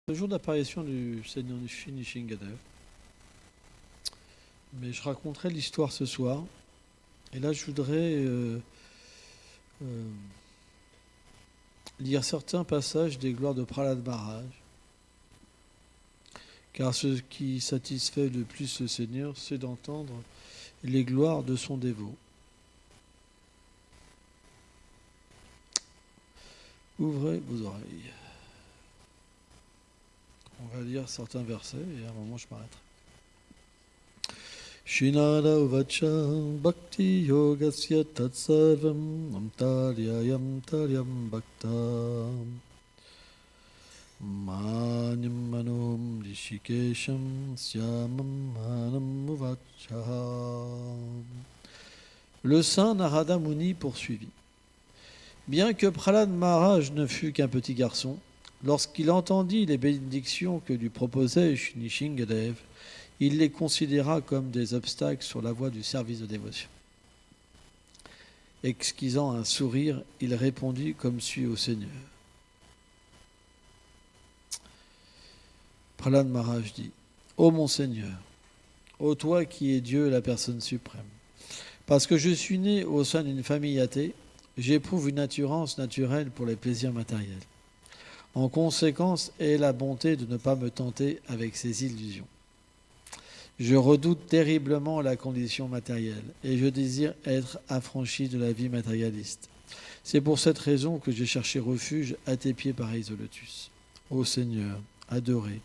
Le jour d'apparition du Seigneur Nishingadev. Mais je raconterai l'histoire ce soir. Et là, je voudrais euh, lire certains passages des gloires de Prahlad Maharaj. Car ce qui satisfait le plus le Seigneur, c'est d'entendre les gloires de son dévot. Ouvrez vos oreilles. On va lire certains versets et à un moment je m'arrêterai. Shinada uvacha bhakti yogasya tatsarvam amtaryayam taryam bhakta manyam manom rishikesham syamam manam uvacha. Le saint Narada Muni poursuivit. Bien que Prahlad Maharaj ne fût qu'un petit garçon, lorsqu'il entendit les bénédictions que lui proposait Nishingadev, il les considéra comme des obstacles sur la voie du service de dévotion. Esquissant un sourire, il répondit comme suit au Seigneur. Prahlad Maharaj dit : Ô mon Seigneur, ô toi qui es Dieu, la personne suprême, parce que je suis né au sein d'une famille athée, j'éprouve une attirance naturelle pour les plaisirs matériels. En conséquence, aie la bonté de ne pas me tenter avec ces illusions. Je redoute terriblement la condition matérielle et je désire être affranchi de la vie matérialiste. C'est pour cette raison que j'ai cherché refuge à tes pieds pareils au lotus. Ô Seigneur, adoré,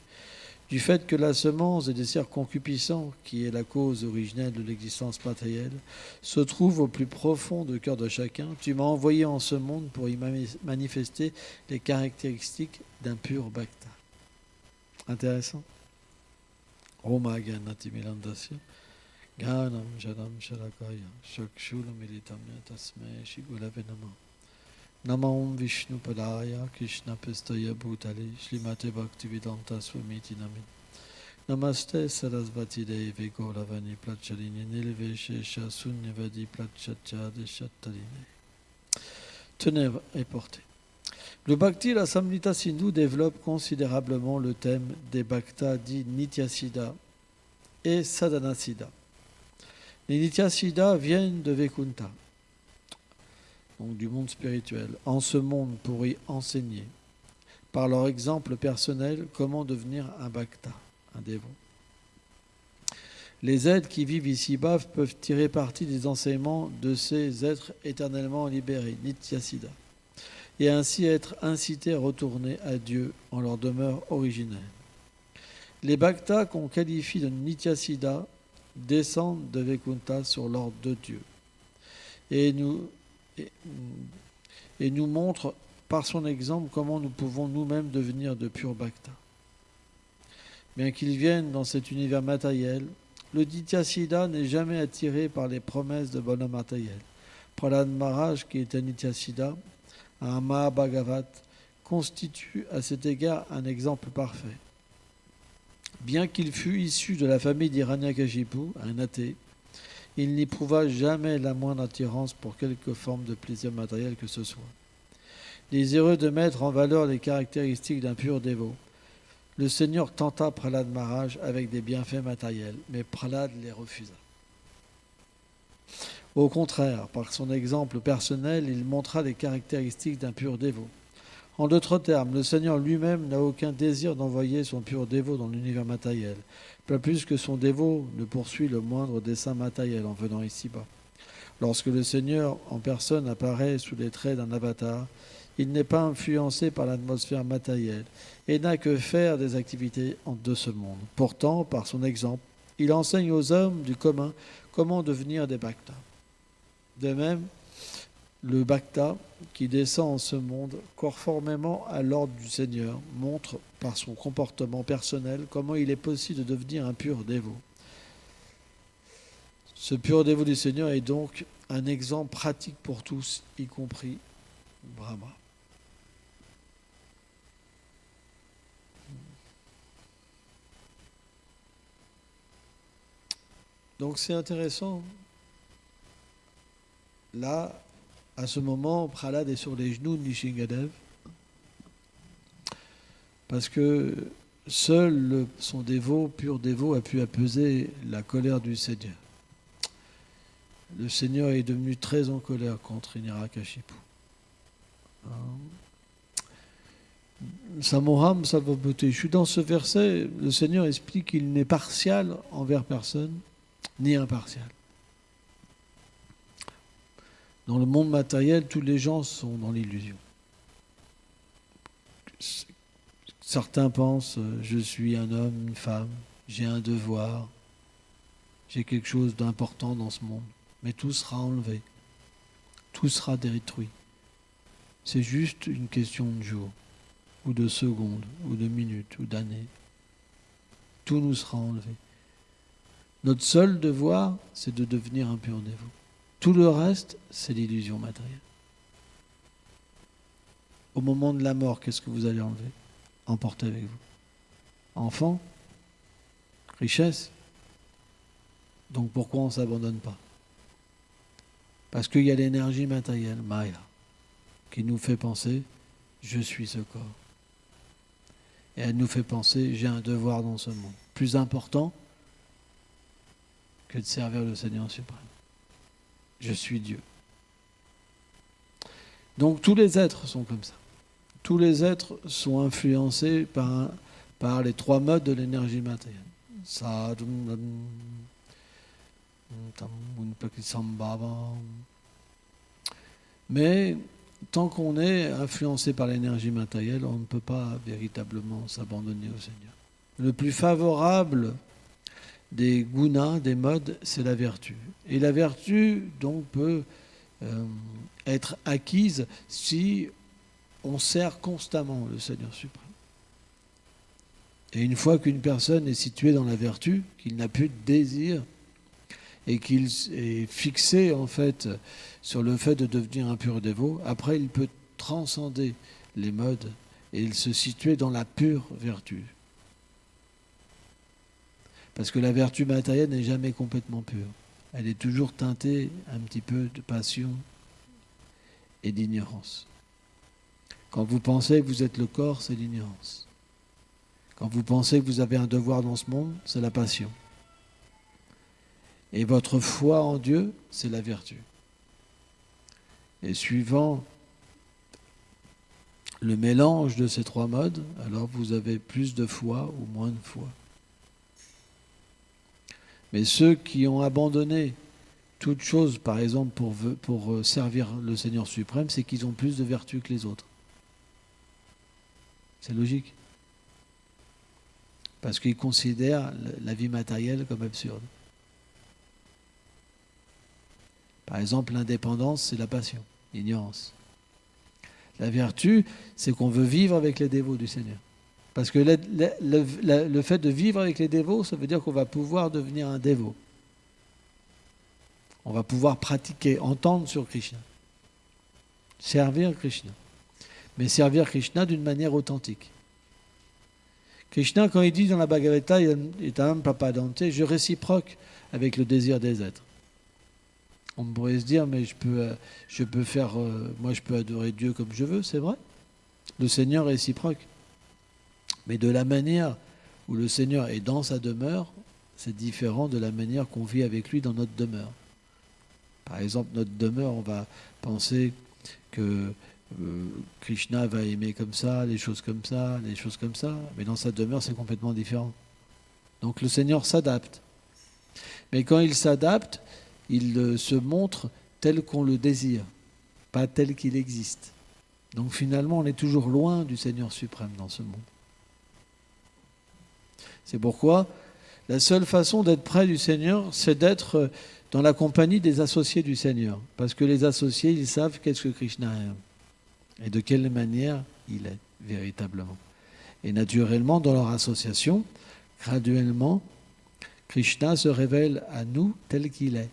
du fait que la semence des désirs concupiscents, qui est la cause originelle de l'existence matérielle, se trouve au plus profond du cœur de chacun, tu m'as envoyé en ce monde pour y manifester les caractéristiques d'un pur bhakta. Intéressant. Oma Ganati Milandasya Ganam Jadam Sharakaya Shakshula Militamya Tasme Shigulave Nama Namam Vishnu Padaya Krishna Pestaya Bhutale Shlimate Bhaktivedanta Swamiti Namin Namaste Sarasvati Devi Gauravani Plachalini Nilveshe Shasunyavadi Plachacha Deshattaline. Tenez et portez. Le Bhakti Rasamrita Sindhu développe considérablement le thème des bhaktas dits Nityasiddha et Sadhanasiddha. Les Nityasiddha viennent de Vaikuntha, donc du monde spirituel, en ce monde pour y enseigner, par leur exemple personnel, comment devenir un bhakta, un dévot. Les êtres qui vivent ici-bas peuvent tirer parti des enseignements de ces êtres éternellement libérés, Nityasiddha, et ainsi être incités à retourner à Dieu en leur demeure originelle. Les bhaktas qu'on qualifie de Nityasiddha descendent de Vaikuntha sur l'ordre de Dieu et nous montrent par son exemple comment nous pouvons nous-mêmes devenir de purs bhaktas. Bien qu'ils viennent dans cet univers matériel, le Nityasiddha n'est jamais attiré par les promesses de bonheur matériel. Prahlad Maharaj, qui est un Nityasiddha, un Mahabhagavat, constitue à cet égard un exemple parfait. Bien qu'il fût issu de la famille d'Hiranyakashipu, un athée, il n'éprouva jamais la moindre attirance pour quelque forme de plaisir matériel que ce soit. Désireux de mettre en valeur les caractéristiques d'un pur dévot, le Seigneur tenta Prahlad Maharaj avec des bienfaits matériels, mais Prahlad les refusa. Au contraire, par son exemple personnel, il montra les caractéristiques d'un pur dévot. En d'autres termes, le Seigneur lui-même n'a aucun désir d'envoyer son pur dévot dans l'univers matériel, pas plus que son dévot ne poursuit le moindre dessein matériel en venant ici-bas. Lorsque le Seigneur en personne apparaît sous les traits d'un avatar, il n'est pas influencé par l'atmosphère matérielle et n'a que faire des activités de ce monde. Pourtant, par son exemple, il enseigne aux hommes du commun comment devenir des bhaktas. De même, le bhakta qui descend en ce monde conformément à l'ordre du Seigneur montre par son comportement personnel comment il est possible de devenir un pur dévot. Ce pur dévot du Seigneur est donc un exemple pratique pour tous, y compris Brahma. Donc c'est intéressant. Là, à ce moment, Prahlad est sur les genoux de Nishingadev. Parce que seul son dévot, pur dévot, a pu apaiser la colère du Seigneur. Le Seigneur est devenu très en colère contre Hiranyakashipu. Samoham Sarvabhuteshu, dans ce verset, le Seigneur explique qu'il n'est partial envers personne, ni impartial. Dans le monde matériel, tous les gens sont dans l'illusion. Certains pensent, je suis un homme, une femme, j'ai un devoir, j'ai quelque chose d'important dans ce monde. Mais tout sera enlevé, tout sera détruit. C'est juste une question de jours, ou de secondes, ou de minutes, ou d'années. Tout nous sera enlevé. Notre seul devoir, c'est de devenir un pur dévot. Tout le reste, c'est l'illusion matérielle. Au moment de la mort, qu'est-ce que vous allez enlever, emporter avec vous? Enfant, richesse. Donc pourquoi on ne s'abandonne pas? Parce qu'il y a l'énergie matérielle, Maya, qui nous fait penser « je suis ce corps ». Et elle nous fait penser « j'ai un devoir dans ce monde ». Plus important que de servir le Seigneur suprême. Je suis Dieu. Donc tous les êtres sont comme ça. Tous les êtres sont influencés par les trois modes de l'énergie matérielle. Mais tant qu'on est influencé par l'énergie matérielle, on ne peut pas véritablement s'abandonner au Seigneur. Le plus favorable des gunas, des modes, c'est la vertu. Et la vertu, donc, peut être acquise si on sert constamment le Seigneur suprême. Et une fois qu'une personne est située dans la vertu, qu'il n'a plus de désir, et qu'il est fixé en fait sur le fait de devenir un pur dévot, après il peut transcender les modes et il se situer dans la pure vertu. Parce que la vertu matérielle n'est jamais complètement pure. Elle est toujours teintée un petit peu de passion et d'ignorance. Quand vous pensez que vous êtes le corps, c'est l'ignorance. Quand vous pensez que vous avez un devoir dans ce monde, c'est la passion. Et votre foi en Dieu, c'est la vertu. Et suivant le mélange de ces trois modes, alors vous avez plus de foi ou moins de foi. Mais ceux qui ont abandonné toute chose, par exemple, pour servir le Seigneur suprême, c'est qu'ils ont plus de vertu que les autres. C'est logique. Parce qu'ils considèrent la vie matérielle comme absurde. Par exemple, l'indépendance, c'est la passion, l'ignorance. La vertu, c'est qu'on veut vivre avec les dévots du Seigneur. Parce que le fait de vivre avec les dévots, ça veut dire qu'on va pouvoir devenir un dévot. On va pouvoir pratiquer, entendre sur Krishna. Servir Krishna. Mais servir Krishna d'une manière authentique. Krishna, quand il dit dans la Bhagavad Gita, Etam Prapadante, je réciproque avec le désir des êtres. On pourrait se dire, mais je peux faire, moi je peux adorer Dieu comme je veux, c'est vrai. Le Seigneur est réciproque. Mais de la manière où le Seigneur est dans sa demeure, c'est différent de la manière qu'on vit avec lui dans notre demeure. Par exemple, notre demeure, on va penser que Krishna va aimer comme ça, les choses comme ça, mais dans sa demeure, c'est complètement différent. Donc le Seigneur s'adapte. Mais quand il s'adapte, il se montre tel qu'on le désire, pas tel qu'il existe. Donc finalement, on est toujours loin du Seigneur suprême dans ce monde. C'est pourquoi la seule façon d'être près du Seigneur, c'est d'être dans la compagnie des associés du Seigneur. Parce que les associés, ils savent qu'est-ce que Krishna aime et de quelle manière il est véritablement. Et naturellement, dans leur association, graduellement, Krishna se révèle à nous tel qu'il est.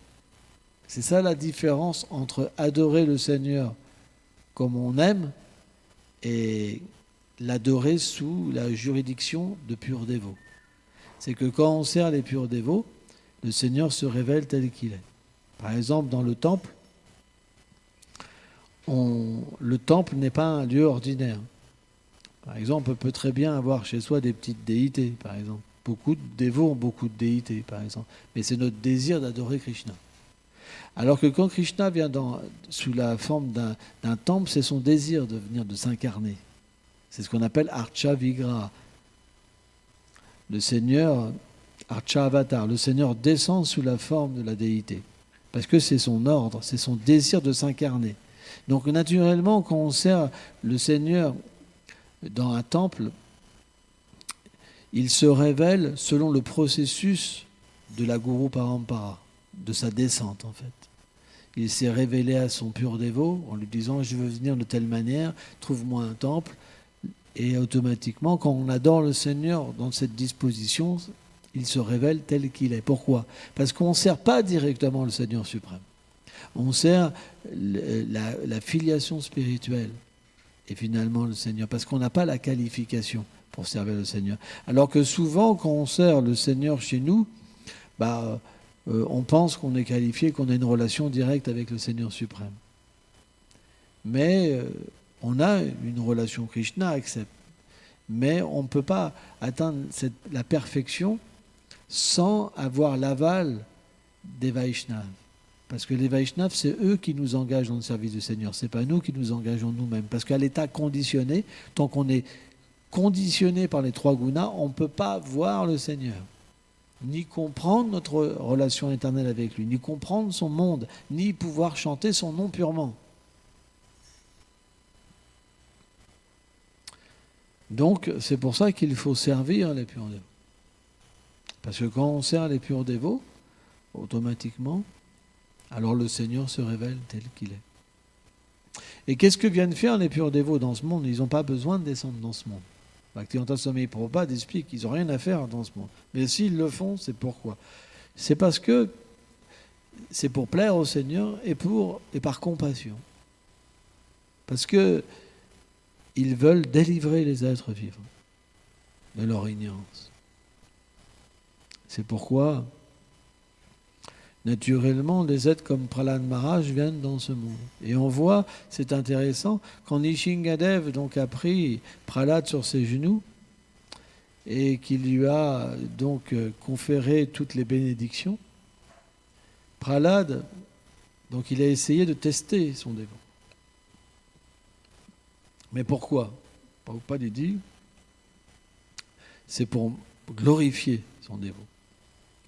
C'est ça la différence entre adorer le Seigneur comme on aime et l'adorer sous la juridiction de purs dévots. C'est que quand on sert les purs dévots, le Seigneur se révèle tel qu'il est. Par exemple, dans le temple, le temple n'est pas un lieu ordinaire. Par exemple, on peut très bien avoir chez soi des petites déités, par exemple. Beaucoup de dévots ont beaucoup de déités, par exemple. Mais c'est notre désir d'adorer Krishna. Alors que quand Krishna vient sous la forme d'un temple, c'est son désir de s'incarner. C'est ce qu'on appelle Archa Vigraha. Le Seigneur, Archa Avatar, le Seigneur descend sous la forme de la déité. Parce que c'est son ordre, c'est son désir de s'incarner. Donc naturellement, quand on sert le Seigneur dans un temple, il se révèle selon le processus de la Guru Parampara, de sa descente en fait. Il s'est révélé à son pur dévot en lui disant « je veux venir de telle manière, trouve-moi un temple ». Et automatiquement, quand on adore le Seigneur dans cette disposition, il se révèle tel qu'il est. Pourquoi ? Parce qu'on ne sert pas directement le Seigneur suprême. On sert la filiation spirituelle et finalement le Seigneur, parce qu'on n'a pas la qualification pour servir le Seigneur. Alors que souvent, quand on sert le Seigneur chez nous, on pense qu'on est qualifié, qu'on a une relation directe avec le Seigneur suprême. Mais on a une relation Krishna, accepte. Mais on ne peut pas atteindre la perfection sans avoir l'aval des Vaishnavas. Parce que les Vaishnavas, c'est eux qui nous engagent dans le service du Seigneur. Ce n'est pas nous qui nous engageons nous-mêmes. Parce qu'à l'état conditionné, tant qu'on est conditionné par les trois gunas, on ne peut pas voir le Seigneur. Ni comprendre notre relation éternelle avec lui, ni comprendre son monde, ni pouvoir chanter son nom purement. Donc, c'est pour ça qu'il faut servir les purs dévots. Parce que quand on sert les purs dévots, automatiquement, alors le Seigneur se révèle tel qu'il est. Et qu'est-ce que viennent faire les purs dévots dans ce monde ? Ils n'ont pas besoin de descendre dans ce monde. Bhaktivedanta Swami Prabhupada explique qu'ils n'ont rien à faire dans ce monde. Mais s'ils le font, c'est pourquoi ? C'est parce que c'est pour plaire au Seigneur et par compassion. Parce que ils veulent délivrer les êtres vivants de leur ignorance. C'est pourquoi, naturellement, des êtres comme Prahlad Maharaj viennent dans ce monde. Et on voit, c'est intéressant, quand Nishingadev donc a pris Prahlad sur ses genoux et qu'il lui a donc conféré toutes les bénédictions, Prahlad, donc il a essayé de tester son dévot. Mais pourquoi ? Prabhupada dit, c'est pour glorifier son dévot.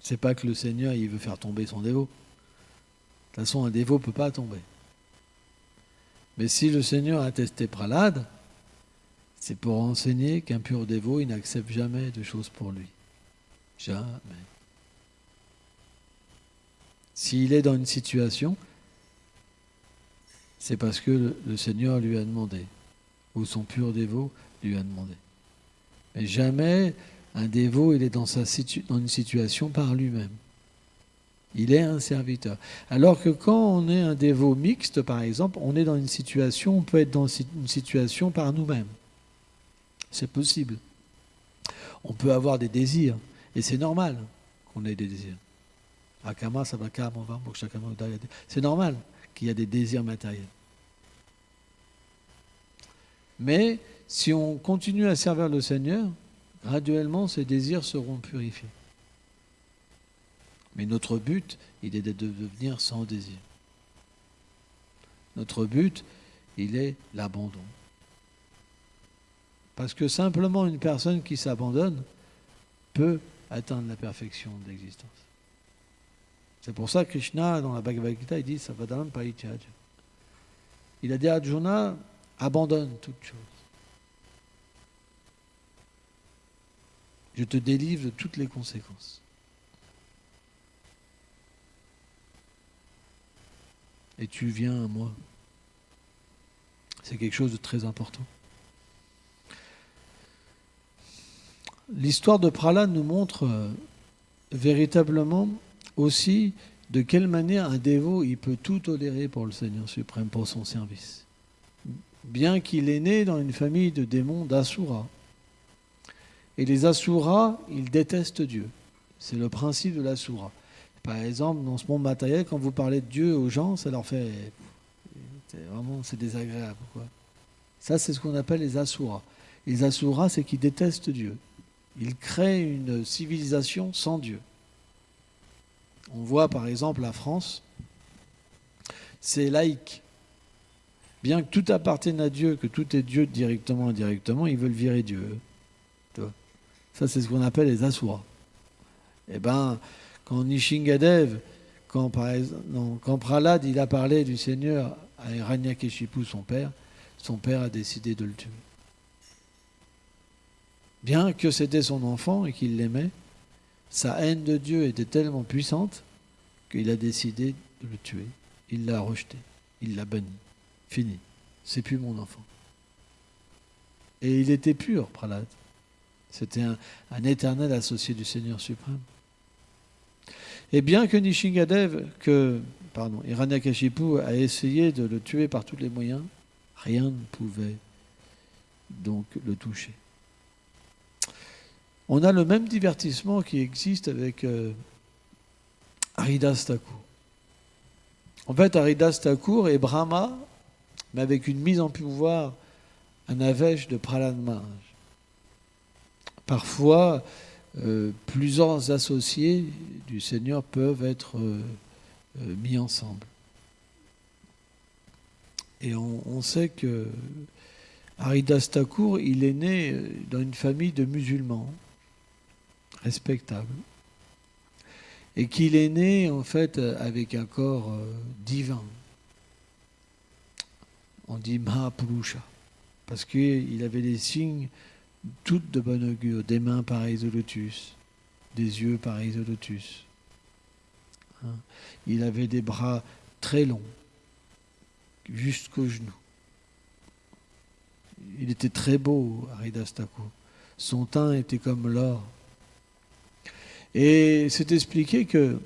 C'est pas que le Seigneur il veut faire tomber son dévot. De toute façon, un dévot ne peut pas tomber. Mais si le Seigneur a testé Prahlad, c'est pour enseigner qu'un pur dévot, il n'accepte jamais de choses pour lui. Jamais. S'il est dans une situation, c'est parce que le Seigneur lui a demandé, ou son pur dévot lui a demandé. Mais jamais un dévot, il est dans une situation par lui-même. Il est un serviteur. Alors que quand on est un dévot mixte, par exemple, on est dans une situation, on peut être dans une situation par nous-mêmes. C'est possible. On peut avoir des désirs, et c'est normal qu'on ait des désirs. C'est normal qu'il y a des désirs matériels. Mais si on continue à servir le Seigneur, graduellement, ces désirs seront purifiés. Mais notre but, il est de devenir sans désir. Notre but, il est l'abandon. Parce que simplement une personne qui s'abandonne peut atteindre la perfection de l'existence. C'est pour ça que Krishna, dans la Bhagavad Gita, il dit Savadhanam Parityāja. Il a dit à Arjuna, abandonne toute chose. Je te délivre de toutes les conséquences. Et tu viens à moi. C'est quelque chose de très important. L'histoire de Prahlad nous montre véritablement aussi de quelle manière un dévot il peut tout tolérer pour le Seigneur suprême, pour son service. Bien qu'il est né dans une famille de démons d'Asura. Et les Asuras, ils détestent Dieu. C'est le principe de l'Asura. Par exemple, dans ce monde matériel, quand vous parlez de Dieu aux gens, ça leur fait... c'est désagréable, quoi. Ça, c'est ce qu'on appelle les Asuras. Les Asuras, c'est qu'ils détestent Dieu. Ils créent une civilisation sans Dieu. On voit par exemple la France, c'est laïque. Bien que tout appartienne à Dieu, que tout est Dieu directement ou indirectement, ils veulent virer Dieu. Ça, c'est ce qu'on appelle les Asuras. Eh bien, quand Nishingadev, quand Prahlad, il a parlé du Seigneur à Hiranyakeshipu, son père a décidé de le tuer. Bien que c'était son enfant et qu'il l'aimait, sa haine de Dieu était tellement puissante qu'il a décidé de le tuer. Il l'a rejeté, il l'a banni. Fini, c'est plus mon enfant. Et il était pur, Prahlad. C'était un éternel associé du Seigneur suprême. Et bien que Hiranyakeshipu a essayé de le tuer par tous les moyens, rien ne pouvait donc le toucher. On a le même divertissement qui existe avec Haridas Thakur. En fait, Haridas Thakur est Brahma, mais avec une mise en pouvoir, un avèche de Prahlad Maharaj. Parfois, plusieurs associés du Seigneur peuvent être mis ensemble. Et on sait que Haridas Thakur, il est né dans une famille de musulmans respectables. Et qu'il est né, en fait, avec un corps divin. On dit Mahapurusha, parce qu'il avait des signes toutes de bon augure, des mains pareilles au lotus, des yeux pareils au lotus. Il avait des bras très longs, jusqu'aux genoux. Il était très beau, Haridas Thakur. Son teint était comme l'or. Et c'est expliqué que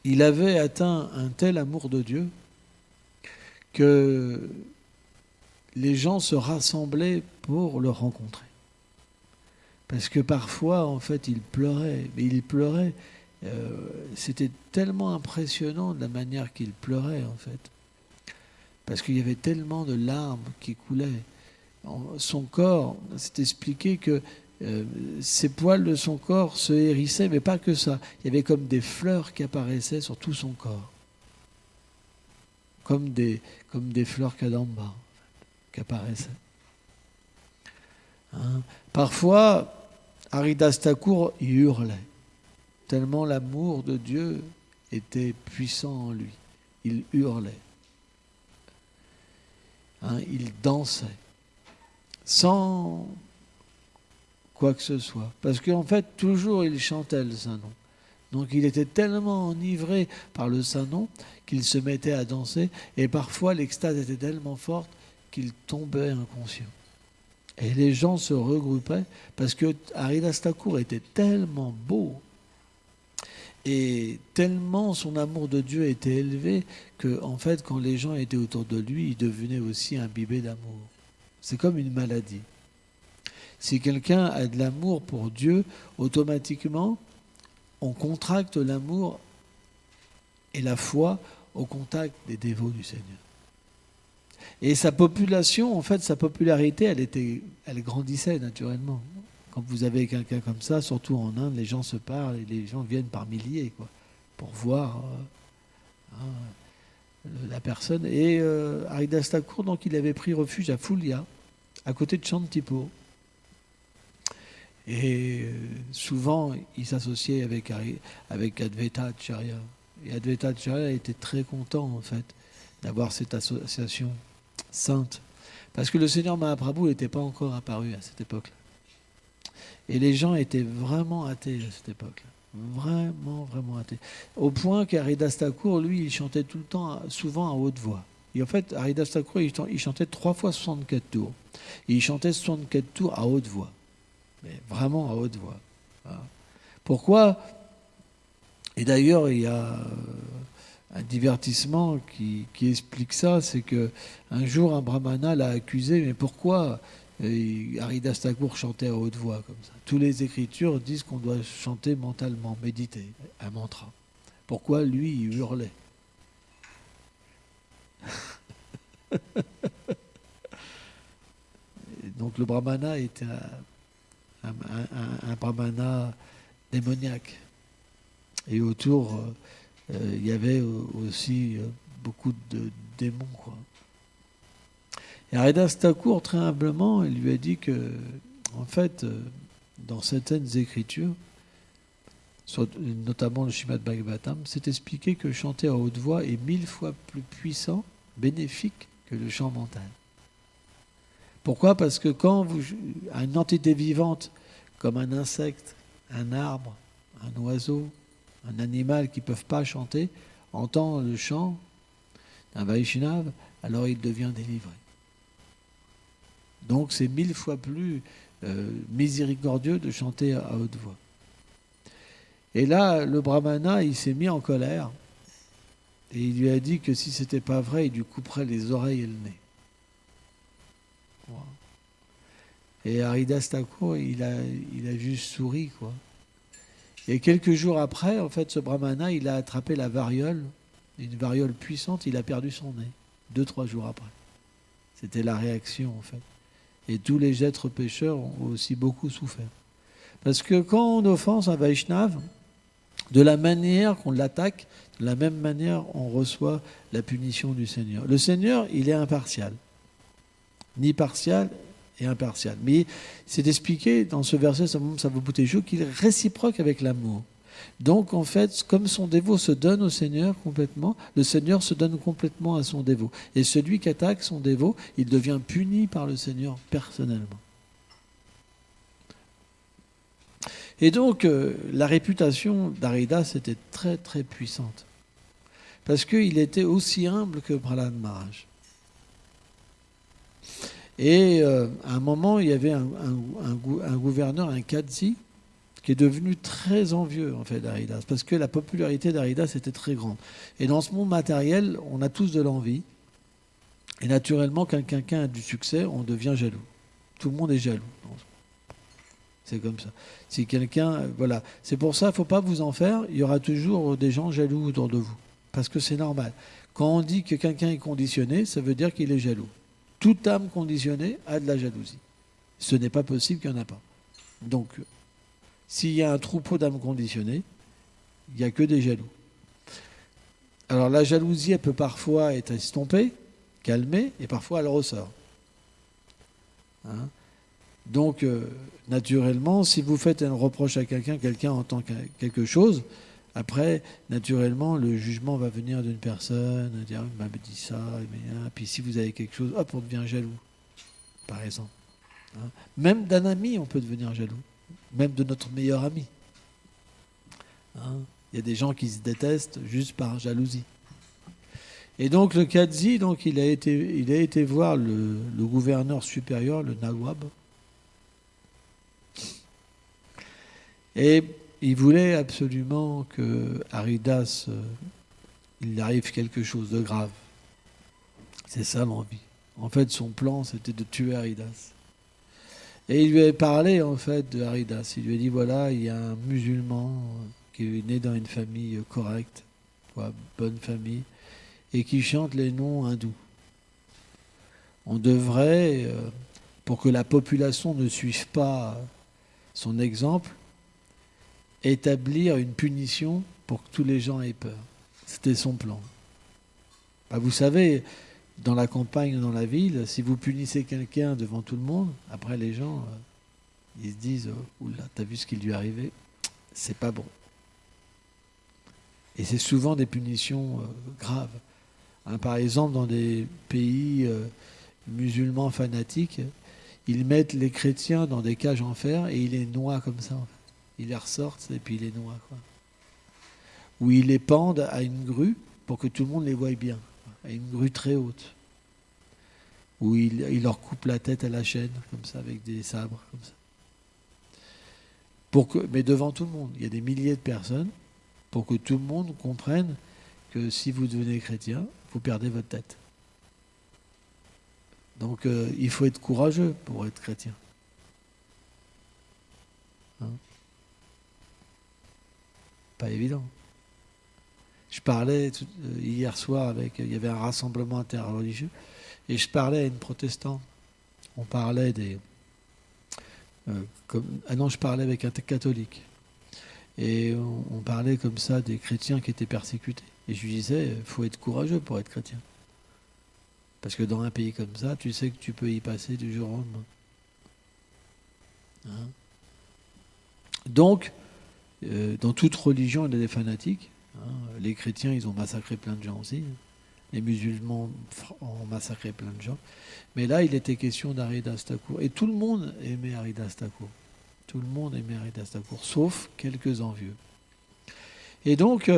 il avait atteint un tel amour de Dieu que les gens se rassemblaient pour le rencontrer. Parce que parfois, en fait, il pleurait. Mais il pleurait. C'était tellement impressionnant de la manière qu'il pleurait, en fait. Parce qu'il y avait tellement de larmes qui coulaient. Son corps, c'est expliqué que ces poils de son corps se hérissaient, mais pas que ça. Il y avait comme des fleurs qui apparaissaient sur tout son corps. Comme des fleurs kadamba, en fait, qui apparaissaient. Parfois, Haridas Thakur hurlait, tellement l'amour de Dieu était puissant en lui. Il hurlait. Il dansait, sans quoi que ce soit. Parce qu'en fait, toujours il chantait le Saint-Nom. Donc il était tellement enivré par le Saint-Nom qu'il se mettait à danser. Et parfois, l'extase était tellement forte qu'il tombait inconscient. Et les gens se regroupaient parce que Haridas Thakur était tellement beau et tellement son amour de Dieu était élevé que, en fait, quand les gens étaient autour de lui, ils devenaient aussi imbibés d'amour. C'est comme une maladie. Si quelqu'un a de l'amour pour Dieu, automatiquement, on contracte l'amour et la foi au contact des dévots du Seigneur. Et sa population, en fait, sa popularité, elle grandissait naturellement. Quand vous avez quelqu'un comme ça, surtout en Inde, les gens se parlent et les gens viennent par milliers, quoi, pour voir la personne. Et Haridas Thakur, donc, il avait pris refuge à Phulia, à côté de Chantipur. Et souvent, il s'associait avec Advaita Acharya. Et Advaita Acharya était très content, en fait, d'avoir cette association sainte. Parce que le Seigneur Mahaprabhu n'était pas encore apparu à cette époque-là. Et les gens étaient vraiment athées à cette époque-là. Vraiment, vraiment athées. Au point qu'Haridas Thakur, lui, il chantait tout le temps, souvent à haute voix. Et en fait, Haridas Thakur, il chantait 3 fois 64 tours. Et il chantait 64 tours à haute voix. Mais vraiment à haute voix. Voilà. Pourquoi ? Et d'ailleurs, il y a un divertissement qui explique ça, c'est qu'un jour, un brahmana l'a accusé, mais pourquoi Haridas Thakur chantait à haute voix comme ça ? Toutes les écritures disent qu'on doit chanter mentalement, méditer, un mantra. Pourquoi lui, il hurlait ? Donc le brahmana était un brahmana démoniaque. Et autour, il y avait aussi beaucoup de démons, quoi. Et Haridas Thakur, très humblement, il lui a dit que, en fait, dans certaines écritures, notamment le Srimad Bhagavatam, c'est expliqué que chanter à haute voix est 1000 fois plus puissant, bénéfique que le chant mental. Pourquoi ? Parce que quand une entité vivante, comme un insecte, un arbre, un oiseau, un animal qui ne peuvent pas chanter, entend le chant d'un Vaishnava, alors il devient délivré. Donc c'est 1000 fois plus miséricordieux de chanter à haute voix. Et là, le brahmana, il s'est mis en colère et il lui a dit que si c'était pas vrai, il lui couperait les oreilles et le nez. Wow. Et Haridas Thakur, il a juste souri, quoi. Et quelques jours après, en fait, ce brahmana, il a attrapé la variole, une variole puissante, il a perdu son nez, 2-3 jours après. C'était la réaction, en fait. Et tous les êtres pécheurs ont aussi beaucoup souffert. Parce que quand on offense un Vaishnava, de la manière qu'on l'attaque, de la même manière on reçoit la punition du Seigneur. Le Seigneur, il est impartial. Ni partial et impartial. Mais c'est expliqué dans ce verset, Savabhutejo, qu'il est réciproque avec l'amour. Donc en fait, comme son dévot se donne au Seigneur complètement, le Seigneur se donne complètement à son dévot. Et celui qui attaque son dévot, il devient puni par le Seigneur personnellement. Et donc la réputation d'Haridas était très très puissante. Parce qu'il était aussi humble que Prahlad Maharaj. Et à un moment, il y avait un gouverneur, un Kadzi, qui est devenu très envieux en fait d'Haridas, parce que la popularité d'Haridas était très grande. Et dans ce monde matériel, on a tous de l'envie. Et naturellement, quand quelqu'un a du succès, on devient jaloux. Tout le monde est jaloux. C'est comme ça. Si quelqu'un, voilà. C'est pour ça, il ne faut pas vous en faire. Il y aura toujours des gens jaloux autour de vous. Parce que c'est normal. Quand on dit que quelqu'un est conditionné, ça veut dire qu'il est jaloux. Toute âme conditionnée a de la jalousie. Ce n'est pas possible qu'il n'y en a pas. Donc, s'il y a un troupeau d'âmes conditionnées, il n'y a que des jaloux. Alors la jalousie, elle peut parfois être estompée, calmée, et parfois elle ressort. Hein ? Donc, naturellement, si vous faites un reproche à quelqu'un entend quelque chose, après, naturellement, le jugement va venir d'une personne, dire « il m'a dit ça », puis si vous avez quelque chose, hop, on devient jaloux, par exemple. Hein ? Même d'un ami, on peut devenir jaloux. Même de notre meilleur ami. Hein ? Il y a des gens qui se détestent juste par jalousie. Et donc le Kadzi, donc, il a été voir le gouverneur supérieur, le Nawab, et il voulait absolument que Haridas, il arrive quelque chose de grave. C'est ça l'envie. En fait, son plan, c'était de tuer Haridas. Et il lui a parlé, en fait, de Haridas. Il lui a dit, voilà, il y a un musulman qui est né dans une famille correcte, bonne famille, et qui chante les noms hindous. On devrait, pour que la population ne suive pas son exemple, établir une punition pour que tous les gens aient peur. C'était son plan. Vous savez, dans la campagne, dans la ville, si vous punissez quelqu'un devant tout le monde, après les gens, ils se disent « Oula, t'as vu ce qui lui est arrivé ? C'est pas bon. » Et c'est souvent des punitions graves. Hein, par exemple, dans des pays musulmans fanatiques, ils mettent les chrétiens dans des cages en fer et ils les noient comme ça. En fait. Ils les ressortent et puis ils les noient. Quoi. Ou ils les pendent à une grue pour que tout le monde les voie bien. À une grue très haute. Où ils leur coupent la tête à la chaîne, comme ça, avec des sabres, comme ça. Mais devant tout le monde, il y a des milliers de personnes, pour que tout le monde comprenne que si vous devenez chrétien, vous perdez votre tête. Donc il faut être courageux pour être chrétien. Hein ? Pas évident. Je parlais hier soir il y avait un rassemblement interreligieux, et je parlais à une protestante. On parlait non, je parlais avec un catholique. Et on parlait comme ça des chrétiens qui étaient persécutés. Et je lui disais, il faut être courageux pour être chrétien. Parce que dans un pays comme ça, tu sais que tu peux y passer du jour au lendemain. Hein? Donc, dans toute religion, il y a des fanatiques. Hein? Les chrétiens, ils ont massacré plein de gens aussi. Les musulmans ont massacré plein de gens. Mais là, il était question d'Arida Stacour. Et tout le monde aimait Arida Stacour. Tout le monde aimait Arida Stacour, sauf quelques envieux. Et donc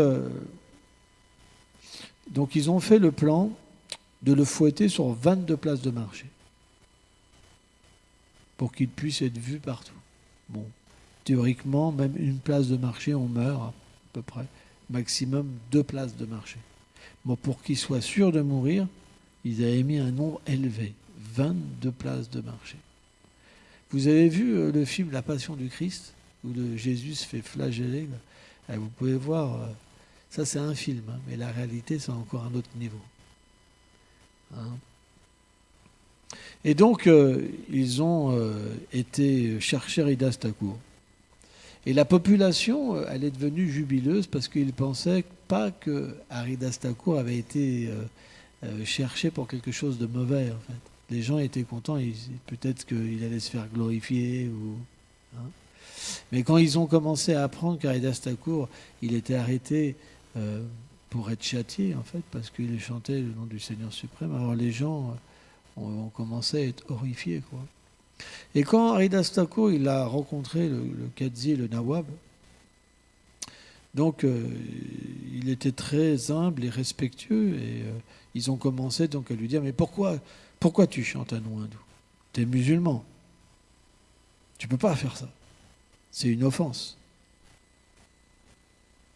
ils ont fait le plan de le fouetter sur 22 places de marché pour qu'il puisse être vu partout. Bon, théoriquement, même une place de marché, on meurt à peu près. Maximum 2 places de marché. Bon, pour qu'il soit sûr de mourir, ils avaient mis un nombre élevé, 22 places de marché. Vous avez vu le film La Passion du Christ, où Jésus se fait flageller. Vous pouvez voir, ça c'est un film, hein, mais la réalité c'est encore un autre niveau. Hein. Et donc, ils ont été chercher Arida Stacour. Et la population, elle est devenue jubileuse parce qu'ils pensaient pas que Arida Stacour avait été cherché pour quelque chose de mauvais, en fait. Les gens étaient contents, peut-être qu'il allait se faire glorifier. Hein. Mais quand ils ont commencé à apprendre qu'Arida Stacour, il était arrêté pour être châtié, en fait, parce qu'il chantait le nom du Seigneur suprême, alors les gens ont commencé à être horrifiés, quoi. Et quand Arida Stacour, il a rencontré le Qadhi, le Nawab, donc il était très humble et respectueux, et ils ont commencé donc à lui dire, mais pourquoi tu chantes un nom hindou? T'es musulman. Tu peux pas faire ça. C'est une offense.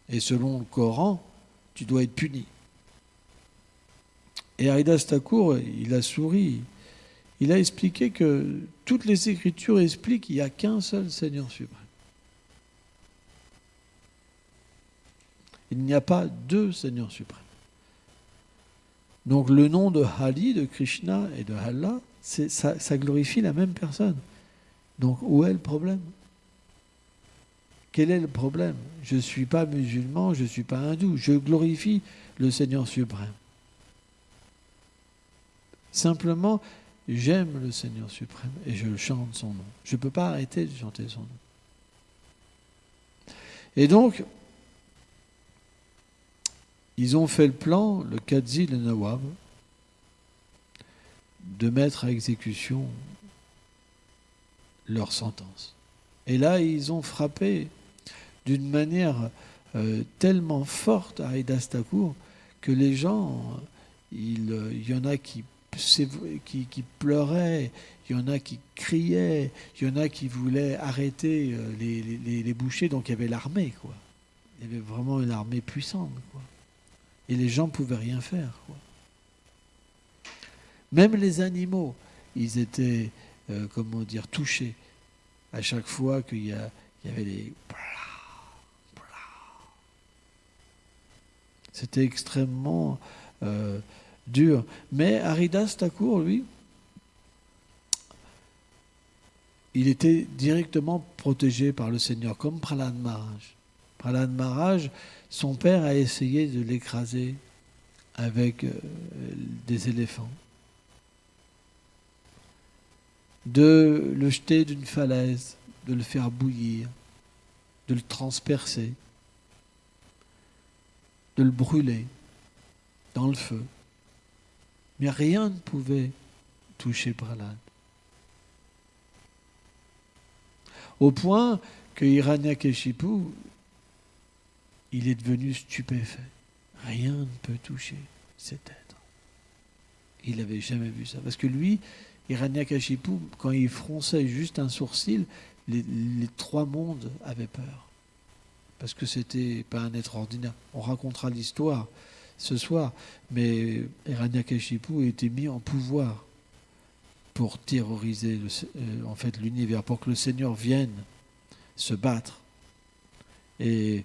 Et selon le Coran, tu dois être puni. Et Arida Stacour, il a souri. Il a expliqué que toutes les Écritures expliquent qu'il n'y a qu'un seul Seigneur suprême. Il n'y a pas deux Seigneurs suprêmes. Donc le nom de Hari, de Krishna et de Allah, ça glorifie la même personne. Donc où est le problème? Quel est le problème? Je ne suis pas musulman, je ne suis pas hindou, je glorifie le Seigneur suprême. Simplement, j'aime le Seigneur suprême et je chante son nom. Je ne peux pas arrêter de chanter son nom. Et donc, ils ont fait le plan, le Qadhi, le Nawab, de mettre à exécution leur sentence. Et là, ils ont frappé d'une manière tellement forte à Arida Stacour que les gens, il y en a qui pleuraient, il y en a qui criaient, il y en a qui voulaient arrêter les bouchers. Donc il y avait l'armée, quoi. Il y avait vraiment une armée puissante, quoi. Et les gens ne pouvaient rien faire, quoi. Même les animaux, ils étaient, touchés à chaque fois qu'il y avait des... C'était extrêmement dur. Mais Arida Stacour, lui, il était directement protégé par le Seigneur, comme Prahlad Maharaj. Prahlad Maharaj, son père a essayé de l'écraser avec des éléphants, de le jeter d'une falaise, de le faire bouillir, de le transpercer, de le brûler dans le feu. Mais rien ne pouvait toucher Prahlad. Au point que Hiranyakashipu, il est devenu stupéfait. Rien ne peut toucher cet être. Il n'avait jamais vu ça. Parce que lui, Hiranyakashipu, quand il fronçait juste un sourcil, les trois mondes avaient peur. Parce que c'était pas un être ordinaire. On racontera l'histoire ce soir, mais Hiranyakashipu a été mis en pouvoir pour terroriser l'univers, pour que le Seigneur vienne se battre et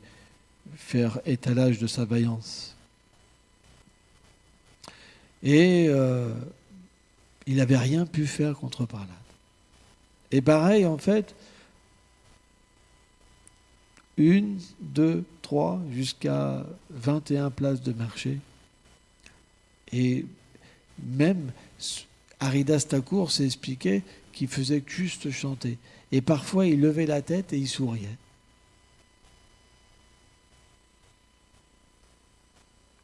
faire étalage de sa vaillance. Et il n'avait rien pu faire contre Prahlad. Et pareil, en fait, 1, 2, 3, jusqu'à 21 places de marché. Et même Haridas Thakur s'est expliqué qu'il faisait juste chanter. Et parfois, il levait la tête et il souriait.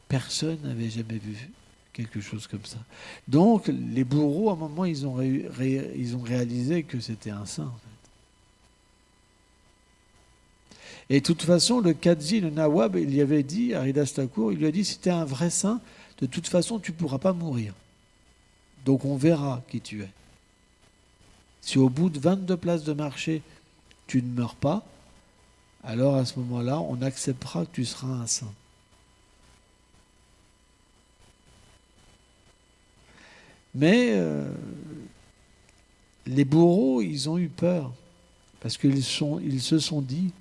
Personne n'avait jamais vu quelque chose comme ça. Donc, les bourreaux, à un moment, ils ont réalisé que c'était un saint, en fait. Et de toute façon, le Qadhi, le Nawab, il lui avait dit, Haridas Thakur, il lui a dit, si tu es un vrai saint, de toute façon, tu ne pourras pas mourir. Donc on verra qui tu es. Si au bout de 22 places de marché, tu ne meurs pas, alors à ce moment-là, on acceptera que tu seras un saint. Mais les bourreaux, ils ont eu peur, parce qu'ils se sont dit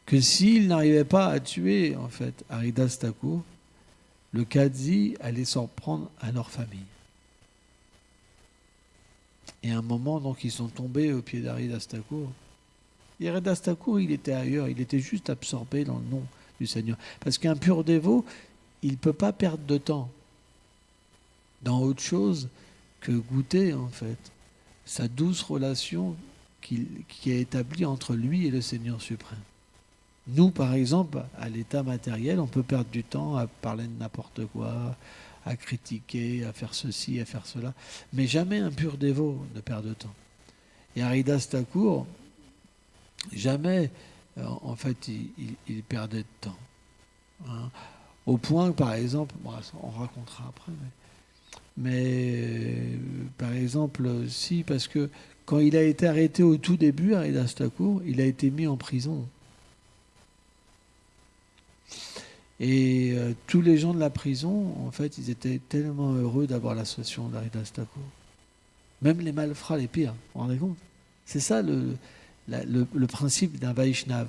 que s'ils n'arrivaient pas à tuer, en fait, Haridas Thakur, le Qadhi allait s'en prendre à leur famille. Et à un moment, donc, ils sont tombés au pied d'Haridas Thakur. Et Haridas Thakur, il était ailleurs, il était juste absorbé dans le nom du Seigneur. Parce qu'un pur dévot, il ne peut pas perdre de temps dans autre chose que goûter, en fait, sa douce relation qui est établie entre lui et le Seigneur suprême. Nous, par exemple, à l'état matériel, on peut perdre du temps à parler de n'importe quoi, à critiquer, à faire ceci, à faire cela. Mais jamais un pur dévot ne perd de temps. Et Haridas Thakur, jamais, en fait, il perdait de temps. Hein. Au point que, par exemple, bon, on racontera après, mais par exemple, si, parce que quand il a été arrêté au tout début, Haridas Thakur, il a été mis en prison. Et tous les gens de la prison, en fait, ils étaient tellement heureux d'avoir l'association d'Haridas Thakur. Même les malfrats, les pires, vous vous rendez compte? C'est ça le principe d'un Vaishnav.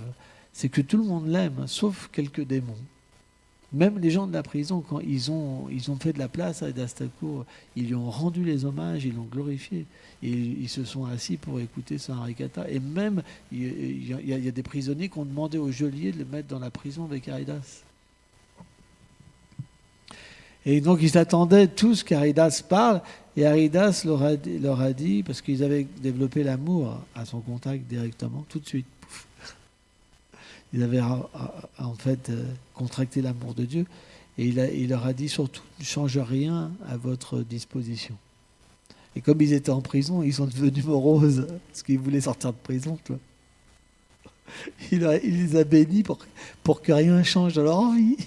C'est que tout le monde l'aime, sauf quelques démons. Même les gens de la prison, quand ils ont fait de la place à Haridas Thakur, ils lui ont rendu les hommages, ils l'ont glorifié. Et ils se sont assis pour écouter son harikata. Et même, il y a des prisonniers qui ont demandé au geôlier de le mettre dans la prison avec Haridas. Et donc ils attendaient tous qu'Haridas parle, et Haridas leur a dit, parce qu'ils avaient développé l'amour à son contact directement, tout de suite. Pouf. Ils avaient en fait contracté l'amour de Dieu, et il leur a dit surtout, ne change rien à votre disposition. Et comme ils étaient en prison, ils sont devenus moroses, parce qu'ils voulaient sortir de prison. Tu vois. Il les a bénis pour que rien change dans leur vie.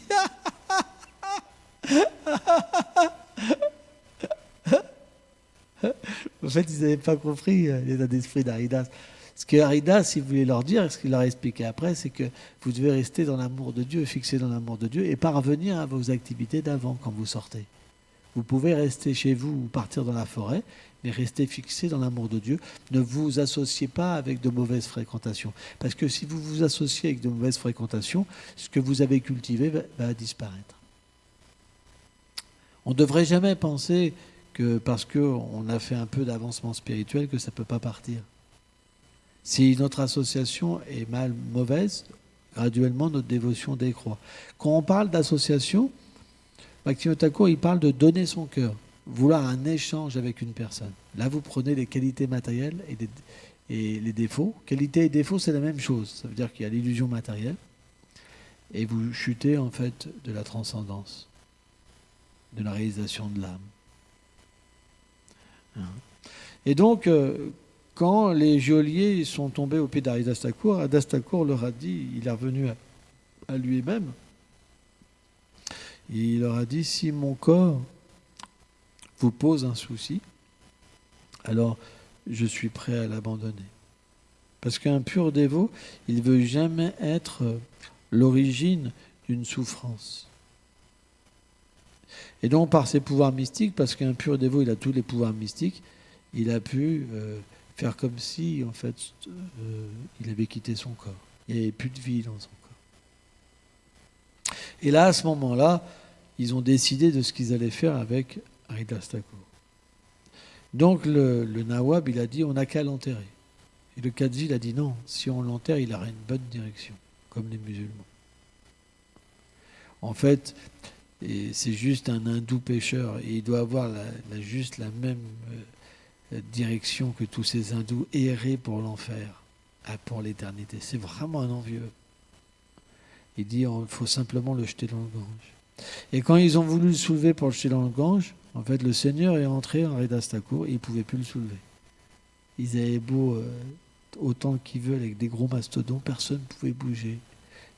En fait, ils n'avaient pas compris l'état d'esprit d'Haridas. Ce que Haridas, il voulait leur dire, ce qu'il leur a expliqué après, c'est que vous devez rester dans l'amour de Dieu, fixé dans l'amour de Dieu, et pas revenir à vos activités d'avant quand vous sortez. Vous pouvez rester chez vous ou partir dans la forêt, mais restez fixé dans l'amour de Dieu. Ne vous associez pas avec de mauvaises fréquentations. Parce que si vous vous associez avec de mauvaises fréquentations, ce que vous avez cultivé va disparaître. On ne devrait jamais penser que parce qu'on a fait un peu d'avancement spirituel que ça ne peut pas partir. Si notre association est mauvaise, graduellement notre dévotion décroît. Quand on parle d'association, Bhaktivinoda Thakur, il parle de donner son cœur, vouloir un échange avec une personne. Là, vous prenez les qualités matérielles et les défauts. Qualité et défaut, c'est la même chose. Ça veut dire qu'il y a l'illusion matérielle et vous chutez en fait de la transcendance, de la réalisation de l'âme. Et donc, quand les geôliers sont tombés au pied d'Haridas Thakur, Haridas Thakur leur a dit, il est revenu à lui-même, et il leur a dit, si mon corps vous pose un souci, alors je suis prêt à l'abandonner. Parce qu'un pur dévot, il ne veut jamais être l'origine d'une souffrance. Et donc par ses pouvoirs mystiques, parce qu'un pur dévot, il a tous les pouvoirs mystiques, il a pu faire comme si, en fait, il avait quitté son corps. Il n'y avait plus de vie dans son corps. Et là, à ce moment-là, ils ont décidé de ce qu'ils allaient faire avec Haridas Thakur. Donc le Nawab, il a dit, on n'a qu'à l'enterrer. Et le Qadhi, il a dit, non, si on l'enterre, il aura une bonne direction, comme les musulmans. En fait, c'est juste un hindou pécheur, et il doit avoir juste la même direction que tous ces hindous errés pour l'enfer, pour l'éternité. C'est vraiment un envieux. Il dit, il faut simplement le jeter dans le Gange. Et quand ils ont voulu le soulever pour le jeter dans le Gange, en fait, le Seigneur est entré en Haridas Thakur et il ne pouvait plus le soulever. Ils avaient beau autant qu'ils veulent avec des gros mastodons, personne ne pouvait bouger.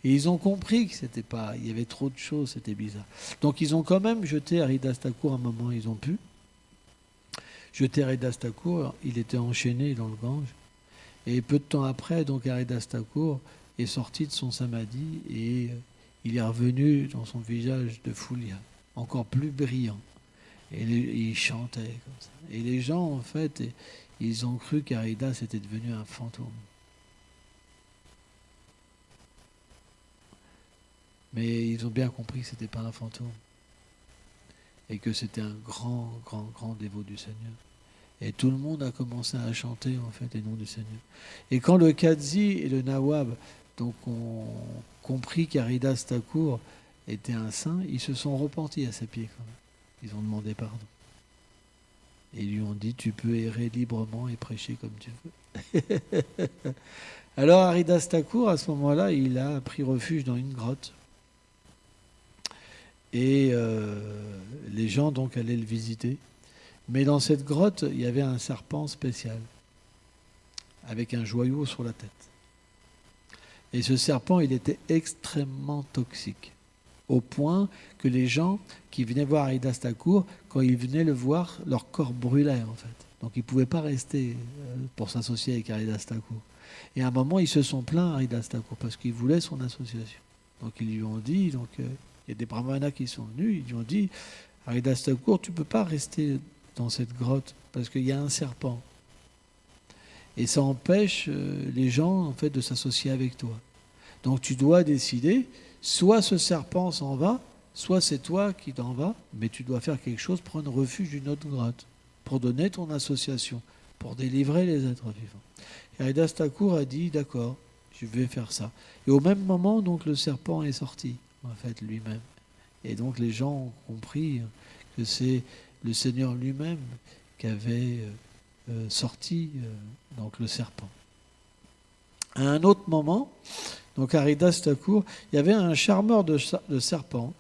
Et ils ont compris que c'était pas, il y avait trop de choses, c'était bizarre. Donc ils ont quand même jeté Haridas Thakur à un moment, ils ont pu. Jeter Haridas Thakur, il était enchaîné dans le Gange. Et peu de temps après, donc Haridas Thakur est sorti de son samadhi et il est revenu dans son visage de Foulia, encore plus brillant. Et il chantait comme ça. Et les gens, en fait, ils ont cru qu'Haridas était devenu un fantôme. Mais ils ont bien compris que ce n'était pas un fantôme. Et que c'était un grand, grand, grand dévot du Seigneur. Et tout le monde a commencé à chanter, en fait, les noms du Seigneur. Et quand le Qadhi et le Nawab donc, ont compris qu'Haridas Thakur était un saint, ils se sont repentis à ses pieds quand même. Ils ont demandé pardon. Et ils lui ont dit, tu peux errer librement et prêcher comme tu veux. Alors Haridas Thakur, à ce moment-là, il a pris refuge dans une grotte. Et les gens donc allaient le visiter. Mais dans cette grotte, il y avait un serpent spécial, avec un joyau sur la tête. Et ce serpent, il était extrêmement toxique, au point que les gens qui venaient voir Haridas Thakur, quand ils venaient le voir, leur corps brûlait en fait. Donc ils ne pouvaient pas rester pour s'associer avec Haridas Thakur. Et à un moment, ils se sont plaints à Haridas Thakur parce qu'ils voulaient son association. Donc ils lui ont dit, il y a des brahmanas qui sont venus, ils lui ont dit, Haridas Thakur, tu ne peux pas rester dans cette grotte parce qu'il y a un serpent. Et ça empêche les gens en fait de s'associer avec toi. Donc tu dois décider, soit ce serpent s'en va, soit c'est toi qui t'en vas, mais tu dois faire quelque chose, prendre refuge d'une autre grotte, pour donner ton association, pour délivrer les êtres vivants. Et Haridas Thakur a dit, d'accord, je vais faire ça. Et au même moment, donc, le serpent est sorti, en fait, lui-même. Et donc les gens ont compris que c'est le Seigneur lui-même qui avait sorti donc le serpent. À un autre moment, donc Haridas Thakur, il y avait un charmeur de serpents.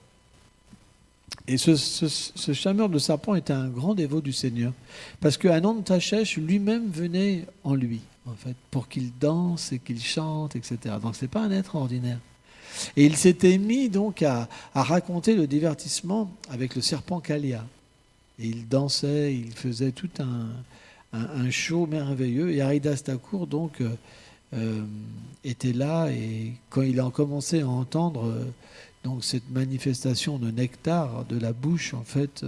Et ce charmeur de serpents était un grand dévot du Seigneur. Parce que Anand Tashesh lui-même venait en lui, en fait, pour qu'il danse et qu'il chante, etc. Donc ce n'est pas un être ordinaire. Et il s'était mis donc à raconter le divertissement avec le serpent Kalia. Et il dansait, il faisait tout un show merveilleux. Et Haridas Thakur, donc, était là. Et quand il a commencé à entendre donc, cette manifestation de nectar de la bouche, en fait,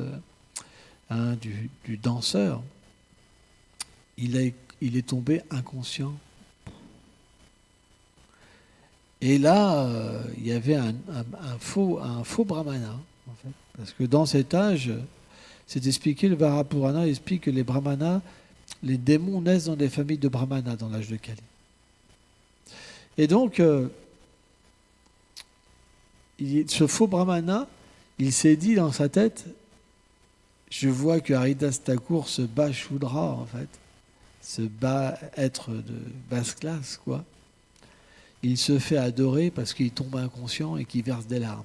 du danseur, il est tombé inconscient. Et là, il y avait un faux brahmana, en fait. Parce que dans cet âge, c'est expliqué, le Varapurana explique que les brahmanas, les démons naissent dans des familles de brahmanas dans l'âge de Kali. Et donc, ce faux brahmana, il s'est dit dans sa tête, je vois que Haridas Thakur se bat Shudra, en fait, se bat être de basse classe, quoi. Il se fait adorer parce qu'il tombe inconscient et qu'il verse des larmes.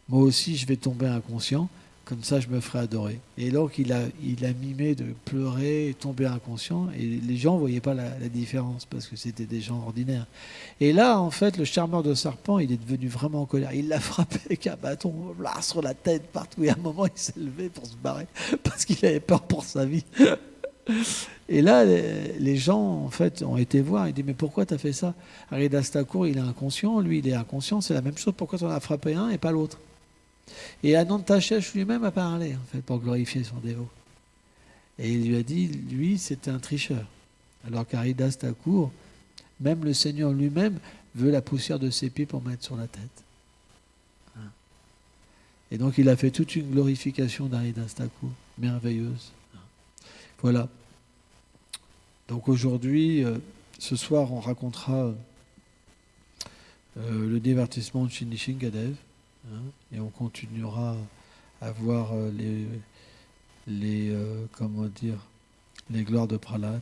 Moi aussi, je vais tomber inconscient, comme ça je me ferai adorer. Et donc il a mimé de pleurer, tomber inconscient, et les gens ne voyaient pas la différence parce que c'était des gens ordinaires. Et là, en fait, le charmeur de serpent, il est devenu vraiment en colère. Il l'a frappé avec un bâton là, sur la tête, partout. Et à un moment, il s'est levé pour se barrer parce qu'il avait peur pour sa vie. Et là, les gens, en fait, ont été voir. Ils disent, mais pourquoi tu as fait ça? Haridas Thakur, il est inconscient. Lui, il est inconscient. C'est la même chose. Pourquoi tu en as frappé un et pas l'autre? Et Anand Tashesh lui-même a parlé, en fait, pour glorifier son dévot. Et il lui a dit, lui, c'était un tricheur. Alors qu'Haridas Thakur, même le Seigneur lui-même, veut la poussière de ses pieds pour mettre sur la tête. Et donc, il a fait toute une glorification d'Haridas Thakur, merveilleuse. Voilà. Donc aujourd'hui, ce soir, on racontera le divertissement de Shini Shingadev, hein, et on continuera à voir comment dire, les gloires de Prahlad.